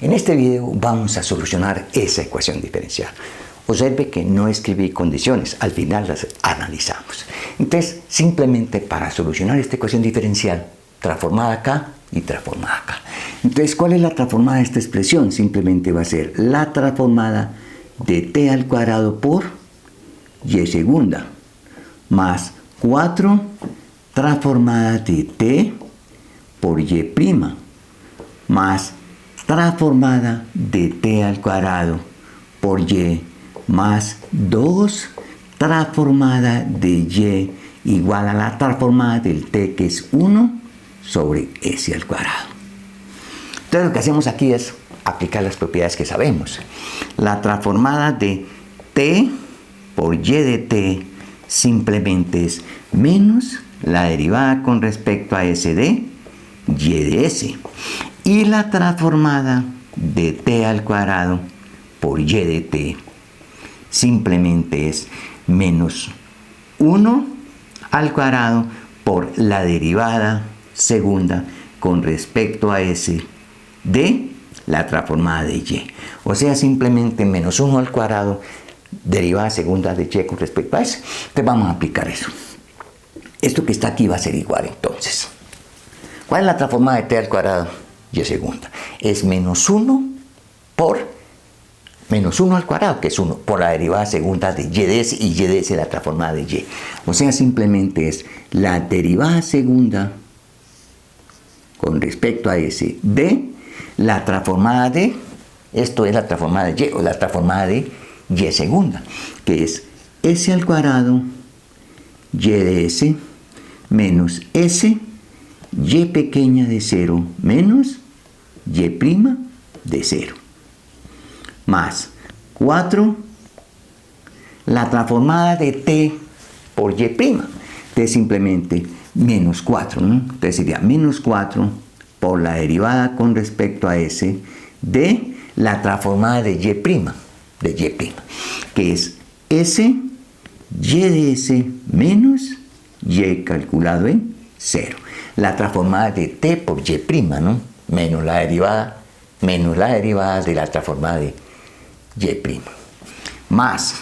En este video vamos a solucionar esa ecuación diferencial. Observe que no escribí condiciones, al final las analizamos. Entonces, simplemente para solucionar esta ecuación diferencial, transformada acá y transformada acá. Entonces, ¿cuál es la transformada de esta expresión? Simplemente va a ser la transformada de t al cuadrado por y segunda, más 4 transformada de t por y prima, más transformada de t al cuadrado por y, más 2 transformada de y igual a la transformada del t, que es 1 sobre s al cuadrado. Entonces lo que hacemos aquí es aplicar las propiedades que sabemos. La transformada de t por y de t simplemente es menos la derivada con respecto a s de y de s. Y la transformada de t al cuadrado por y de t simplemente es menos 1 al cuadrado por la derivada segunda con respecto a s de la transformada de y. O sea, simplemente menos 1 al cuadrado, derivada segunda de y con respecto a s. Entonces vamos a aplicar eso. Esto que está aquí va a ser igual entonces. ¿Cuál es la transformada de t al cuadrado y segunda? Es menos 1 por menos 1 al cuadrado, que es 1, por la derivada segunda de y de s, y y de s la transformada de y. O sea, simplemente es la derivada segunda con respecto a s de la transformada de, esto es la transformada de y, o la transformada de y segunda, que es s al cuadrado y de s menos s y pequeña de 0 menos y prima de 0. Más 4 la transformada de t por y prima. Entonces simplemente menos 4, ¿no? Entonces sería menos 4 por la derivada con respecto a s de la transformada de y prima, que es s y de s menos y calculado en 0. La transformada de t por y prima, ¿no? Menos la derivada de la transformada de y prima. Más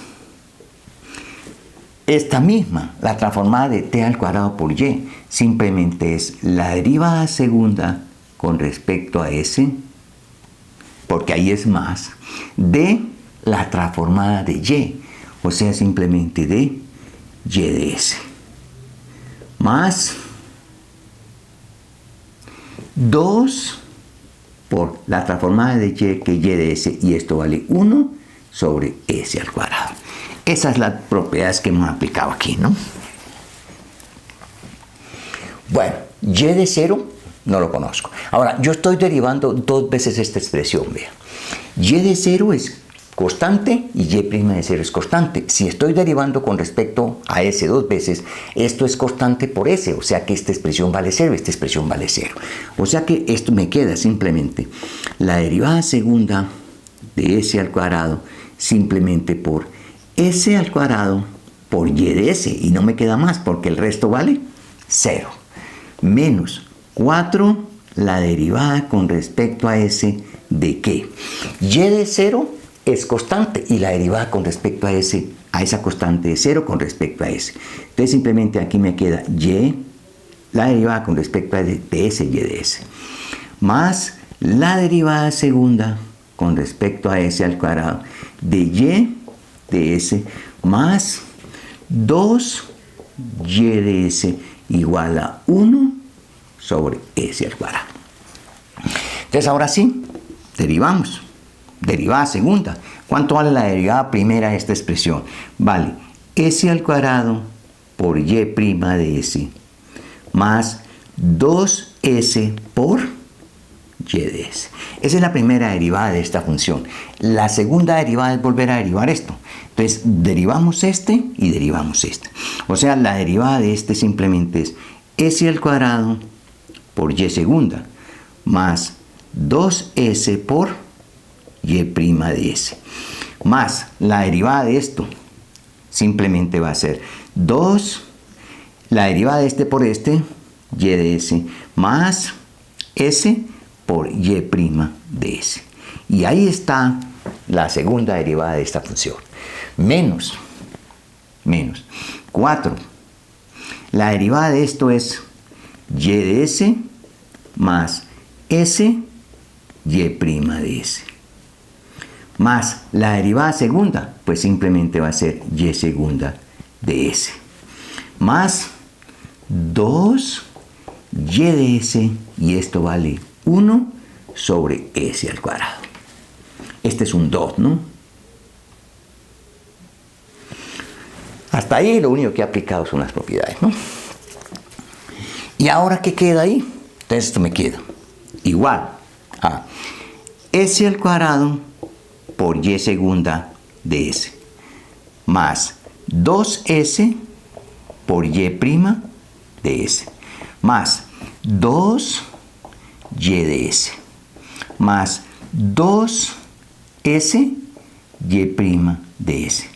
esta misma, la transformada de t al cuadrado por y, simplemente es la derivada segunda con respecto a s, porque ahí es más, de la transformada de y, o sea, simplemente de y de s. Más 2 por la transformada de y, que y de s, y esto vale 1 sobre s al cuadrado. Esas son las propiedades que hemos aplicado aquí, ¿no? Bueno, y de 0 no lo conozco. Ahora, yo estoy derivando dos veces esta expresión, vea. Y de 0 es constante y y prima de 0 es constante. Si estoy derivando con respecto a s dos veces, esto es constante por s, o sea que esta expresión vale 0, esta expresión vale 0. O sea que esto me queda simplemente la derivada segunda de s al cuadrado simplemente por s al cuadrado por y de s, y no me queda más porque el resto vale 0. Menos 4 la derivada con respecto a s de ¿qué? Y de 0 es constante y la derivada con respecto a s, a esa constante de 0 con respecto a s. Entonces simplemente aquí me queda y, la derivada con respecto a de s y de s, más la derivada segunda con respecto a s al cuadrado de y de s, más 2 y de s igual a 1 sobre s al cuadrado. Entonces ahora sí, derivamos. Derivada segunda. ¿Cuánto vale la derivada primera de esta expresión? Vale s al cuadrado por y prima de s más 2s por y de s. Esa es la primera derivada de esta función. La segunda derivada es volver a derivar esto. Entonces derivamos este y derivamos este. O sea, la derivada de este simplemente es s al cuadrado por y segunda más 2s por y prima de s, más la derivada de esto simplemente va a ser 2, la derivada de este por este, y de s, más s por y prima de s. Y ahí está la segunda derivada de esta función. Menos 4. La derivada de esto es y de s más s y' de s. Más la derivada segunda, pues simplemente va a ser y segunda de s. Más 2 y de s, y esto vale 1 sobre s al cuadrado. Este es un 2, ¿no? Hasta ahí lo único que he aplicado son las propiedades, ¿no? ¿Y ahora qué queda ahí? Entonces esto me queda igual a s al cuadrado por y segunda de s, más 2s por y' de s, más 2y de s, más 2s y' de s,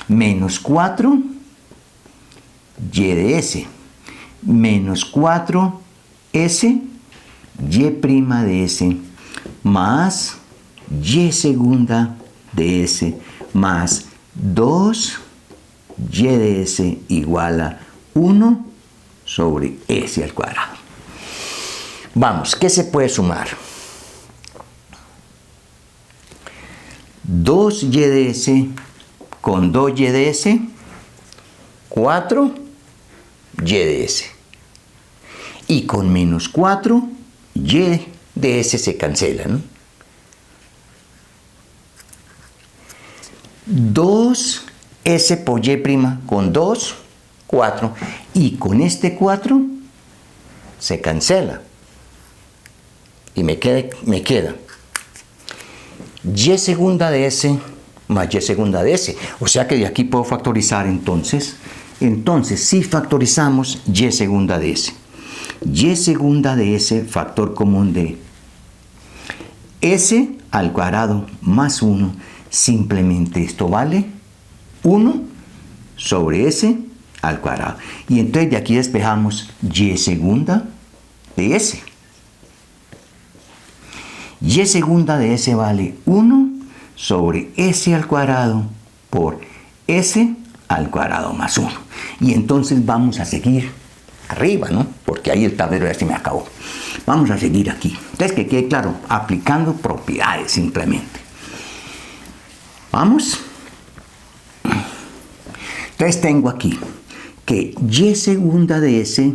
menos 4 y de s, menos 4 s y' de s, más y segunda de s, más 2 y de s igual a 1 sobre s al cuadrado. Vamos, ¿qué se puede sumar? 2y de s con 2y de s, 4y de s. Y con menos 4, y de s se cancela, ¿no? 2s por y' con 2, 4. Y con este 4 se cancela. Y me queda y segunda de s más y segunda de s. O sea que de aquí puedo factorizar entonces. Entonces, si factorizamos y segunda de s. Y segunda de s, factor común de s al cuadrado más 1. Simplemente esto vale 1 sobre s al cuadrado. Y entonces de aquí despejamos y segunda de s. Y segunda de s vale 1 sobre s al cuadrado por s al cuadrado más 1. Y entonces vamos a seguir arriba, ¿no? Porque ahí el tablero ya se me acabó. Vamos a seguir aquí. Entonces que quede claro, aplicando propiedades simplemente. Vamos. Entonces tengo aquí que y segunda de s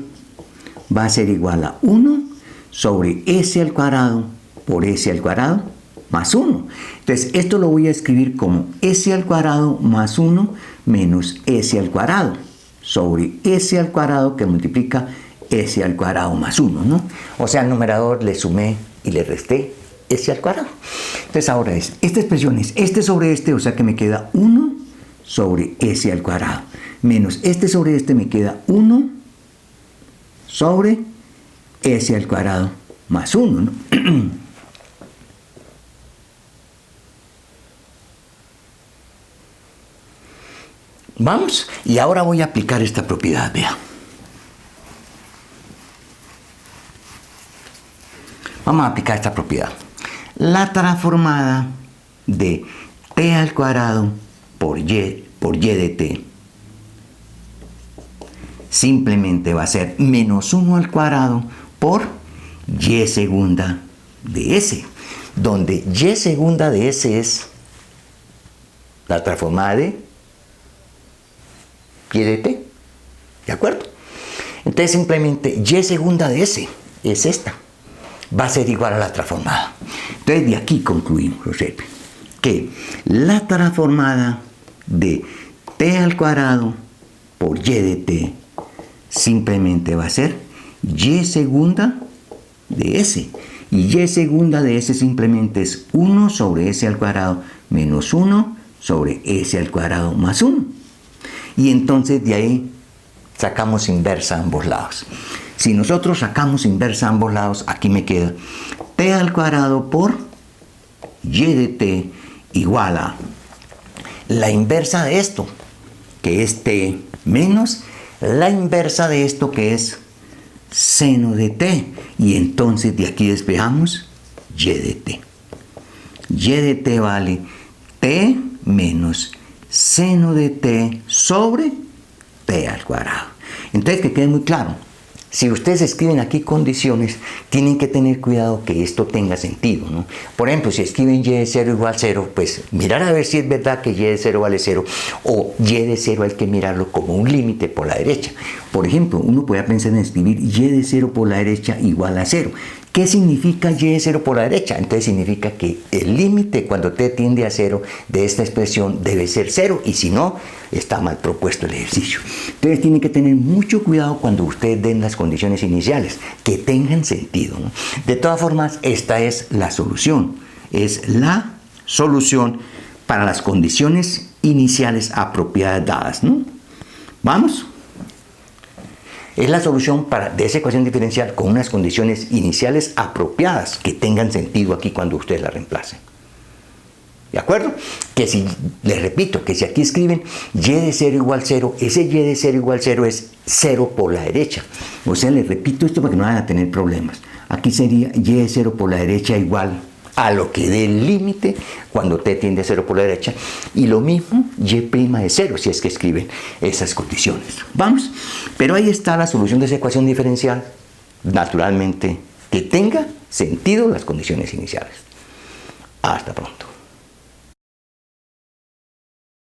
va a ser igual a 1 sobre s al cuadrado por s al cuadrado más 1. Entonces esto lo voy a escribir como s al cuadrado más 1 menos s al cuadrado sobre s al cuadrado que multiplica s al cuadrado más 1, ¿no? O sea, al numerador le sumé y le resté s al cuadrado. Entonces ahora esta expresión es este sobre este, o sea que me queda 1 sobre s al cuadrado, menos este sobre este me queda 1 sobre s al cuadrado más 1, ¿no? Vamos, y ahora voy a aplicar esta propiedad, vea. Vamos a aplicar esta propiedad. La transformada de t al cuadrado por y de t simplemente va a ser menos 1 al cuadrado por y segunda de s, donde y segunda de s es la transformada de y de t, ¿de acuerdo? Entonces simplemente y segunda de s es esta, va a ser igual a la transformada. Entonces de aquí concluimos, observe, que la transformada de t al cuadrado por y de t simplemente va a ser y segunda de s. Y y segunda de s simplemente es 1 sobre s al cuadrado menos 1 sobre s al cuadrado más 1. Y entonces de ahí sacamos inversa a ambos lados. Si nosotros sacamos inversa a ambos lados, aquí me queda t al cuadrado por y de t igual a la inversa de esto, que es t, menos la inversa de esto, que es seno de t. Y entonces de aquí despejamos y de t. y de t vale t menos seno de t sobre t al cuadrado. Entonces, que quede muy claro. Si ustedes escriben aquí condiciones, tienen que tener cuidado que esto tenga sentido, ¿no? Por ejemplo, si escriben y de 0 igual 0, pues mirar a ver si es verdad que y de 0 vale 0, o y de 0 hay que mirarlo como un límite por la derecha. Por ejemplo, uno puede pensar en escribir y de 0 por la derecha igual a 0. ¿Qué significa y de 0 por la derecha? Entonces significa que el límite cuando t tiende a 0 de esta expresión debe ser 0, y si no, está mal propuesto el ejercicio. Entonces tienen que tener mucho cuidado cuando ustedes den las condiciones iniciales, que tengan sentido, ¿no? De todas formas, esta es la solución. Es la solución para las condiciones iniciales apropiadas dadas, ¿no? ¿Vamos? Es la solución de esa ecuación diferencial con unas condiciones iniciales apropiadas que tengan sentido aquí cuando ustedes la reemplacen. ¿De acuerdo? Que si, les repito, que si aquí escriben y de 0 igual 0, ese y de 0 igual 0 es 0 por la derecha. O sea, les repito esto para que no vayan a tener problemas. Aquí sería y de 0 por la derecha igual a lo que dé el límite cuando t tiende a 0 por la derecha, y lo mismo y' de 0 si es que escriben esas condiciones. Vamos, pero ahí está la solución de esa ecuación diferencial, naturalmente que tenga sentido las condiciones iniciales. Hasta pronto.